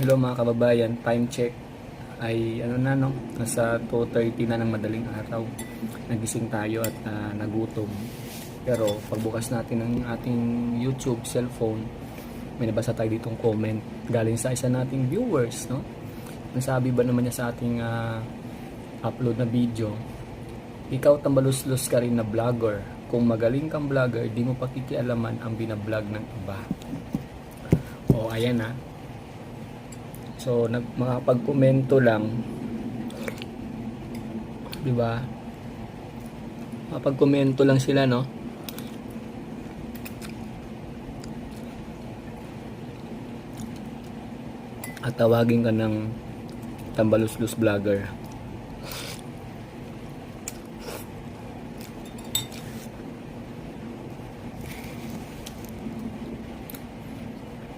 Hello mga kababayan, time check ay ano na no, nasa 2:30 na ng madaling araw. Nagising tayo at nagutom. Pero pagbukas natin ng ating YouTube cellphone, may nabasa tayo ditong comment galing sa isa nating viewers, no? Nasabi ba naman niya sa ating upload na video, ikaw tambaluslos ka rin na vlogger. Kung magaling kang vlogger, di mo pakikialaman ang binablog ng iba. O ayan na. So makapag-komento lang, 'di ba? Makapag-komento lang sila, no? At tawagin ka ng tambaluslos vlogger.